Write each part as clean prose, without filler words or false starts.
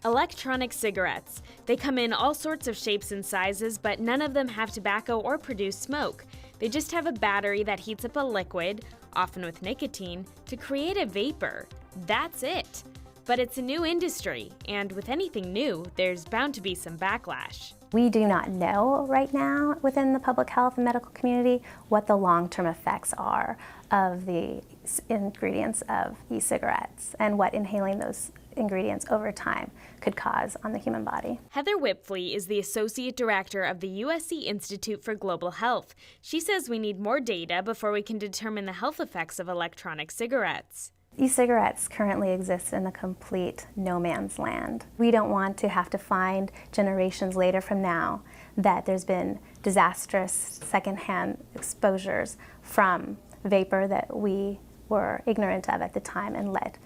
Electronic cigarettes. They come in all sorts of shapes and sizes, but none of them have tobacco or produce smoke. They just have a battery that heats up a liquid, often with nicotine, to create a vapor. That's it. But it's a new industry, and with anything new, there's bound to be some backlash. We do not know right now within the public health and medical community what the long-term effects are of the ingredients of e-cigarettes and what inhaling those ingredients over time could cause on the human body. Heather Wipfli is the Associate Director of the USC Institute for Global Health. She says we need more data before we can determine the health effects of electronic cigarettes. E-cigarettes currently exist in a complete no man's land. We don't want to have to find generations later from now that there's been disastrous secondhand exposures from vapor that we were ignorant of at the time and let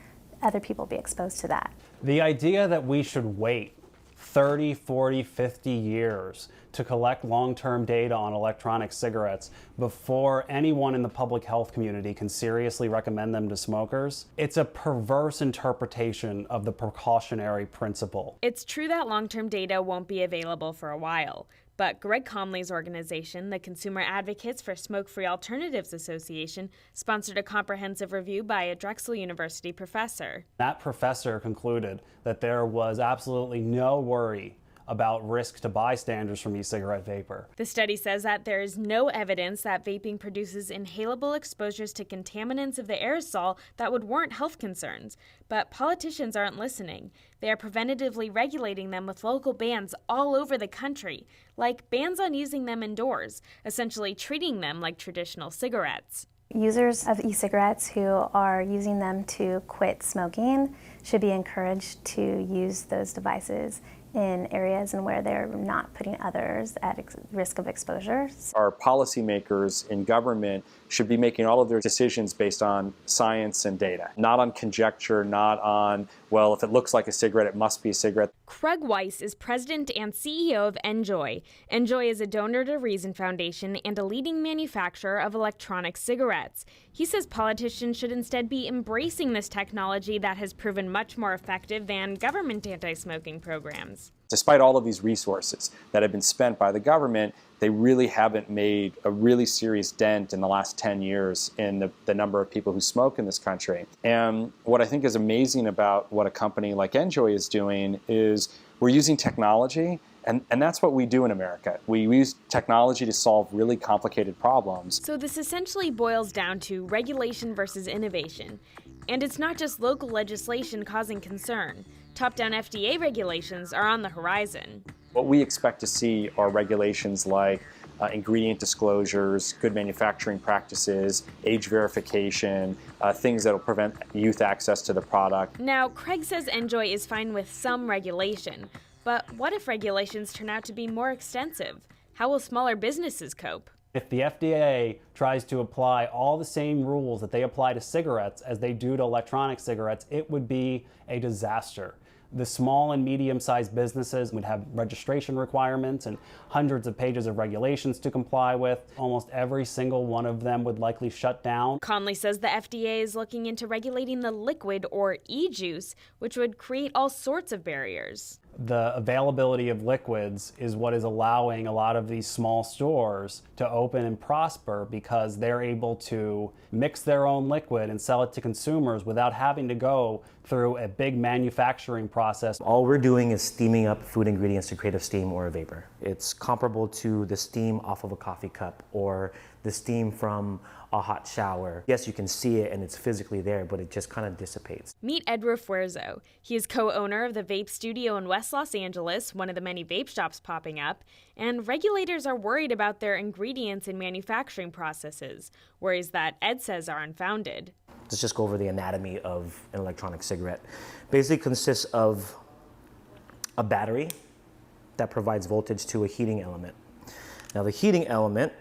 other people be exposed to that. The idea that we should wait 30, 40, 50 years to collect long-term data on electronic cigarettes before anyone in the public health community can seriously recommend them to smokers, it's a perverse interpretation of the precautionary principle. It's true that long-term data won't be available for a while, but Greg Conley's organization, the Consumer Advocates for Smoke-Free Alternatives Association, sponsored a comprehensive review by a Drexel University professor. That professor concluded that there was absolutely no worry about risk to bystanders from e-cigarette vapor. The study says that there is no evidence that vaping produces inhalable exposures to contaminants of the aerosol that would warrant health concerns. But politicians aren't listening. They are preventatively regulating them with local bans all over the country, like bans on using them indoors, essentially treating them like traditional cigarettes. Users of e-cigarettes who are using them to quit smoking should be encouraged to use those devices in areas and where they're not putting others at risk of exposure. Our policymakers in government should be making all of their decisions based on science and data, not on conjecture, not on, well, if it looks like a cigarette, it must be a cigarette. Craig Weiss is president and CEO of NJOY. NJOY is a donor to Reason Foundation and a leading manufacturer of electronic cigarettes. He says politicians should instead be embracing this technology that has proven much more effective than government anti-smoking programs. Despite all of these resources that have been spent by the government, they really haven't made a really serious dent in the last 10 years in the number of people who smoke in this country. And what I think is amazing about what a company like NJOY is doing is we're using technology, and that's what we do in America. We use technology to solve really complicated problems. So this essentially boils down to regulation versus innovation. And it's not just local legislation causing concern. Top-down FDA regulations are on the horizon. What we expect to see are regulations like ingredient disclosures, good manufacturing practices, age verification, things that will prevent youth access to the product. Now, Craig says NJOY is fine with some regulation, but what if regulations turn out to be more extensive? How will smaller businesses cope? If the FDA tries to apply all the same rules that they apply to cigarettes as they do to electronic cigarettes, it would be a disaster. The small and medium-sized businesses would have registration requirements and hundreds of pages of regulations to comply with. Almost every single one of them would likely shut down. Conley says the FDA is looking into regulating the liquid or e-juice, which would create all sorts of barriers. The availability of liquids is what is allowing a lot of these small stores to open and prosper because they're able to mix their own liquid and sell it to consumers without having to go through a big manufacturing process. All we're doing is steaming up food ingredients to create a steam or a vapor. It's comparable to the steam off of a coffee cup or the steam from a hot shower. Yes, you can see it and it's physically there, but it just kind of dissipates. Meet Ed Refuerzo. He is co-owner of the Vape Studio in West Los Angeles, one of the many vape shops popping up, and regulators are worried about their ingredients and manufacturing processes, worries that Ed says are unfounded. Let's just go over the anatomy of an electronic cigarette. Basically consists of a battery that provides voltage to a heating element. Now the heating element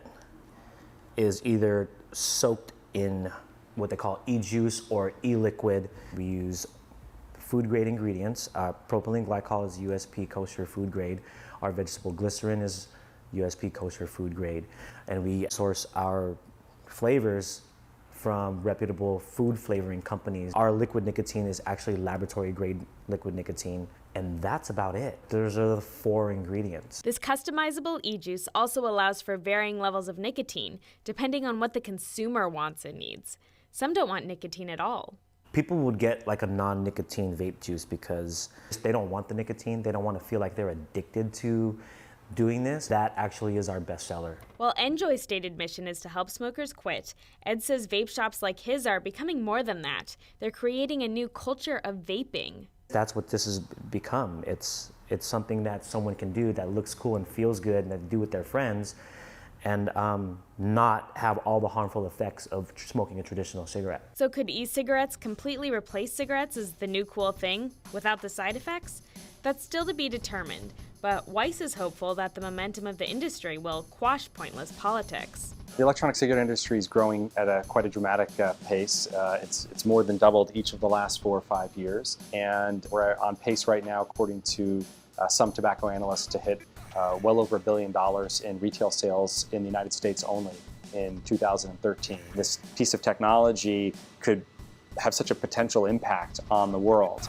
is either soaked in what they call e-juice or e-liquid. We use food-grade ingredients. Propylene glycol is USP kosher food grade. Our vegetable glycerin is USP kosher food grade. And we source our flavors from reputable food flavoring companies. Our liquid nicotine is actually laboratory grade liquid nicotine, and that's about it. Those are the 4 ingredients. This customizable e-juice also allows for varying levels of nicotine, depending on what the consumer wants and needs. Some don't want nicotine at all. People would get like a non-nicotine vape juice because they don't want the nicotine. They don't want to feel like they're addicted to doing this. That actually is our best seller. While NJOY's stated mission is to help smokers quit, Ed says vape shops like his are becoming more than that. They're creating a new culture of vaping. That's what this has become. It's something that someone can do that looks cool and feels good and that they do with their friends, and not have all the harmful effects of smoking a traditional cigarette. So could e-cigarettes completely replace cigarettes as the new cool thing, without the side effects? That's still to be determined, but Weiss is hopeful that the momentum of the industry will quash pointless politics. The electronic cigarette industry is growing at quite a dramatic pace. It's more than doubled each of the last 4 or 5 years, and we're on pace right now, according to some tobacco analysts, to hit well over $1 billion in retail sales in the United States only in 2013. This piece of technology could have such a potential impact on the world.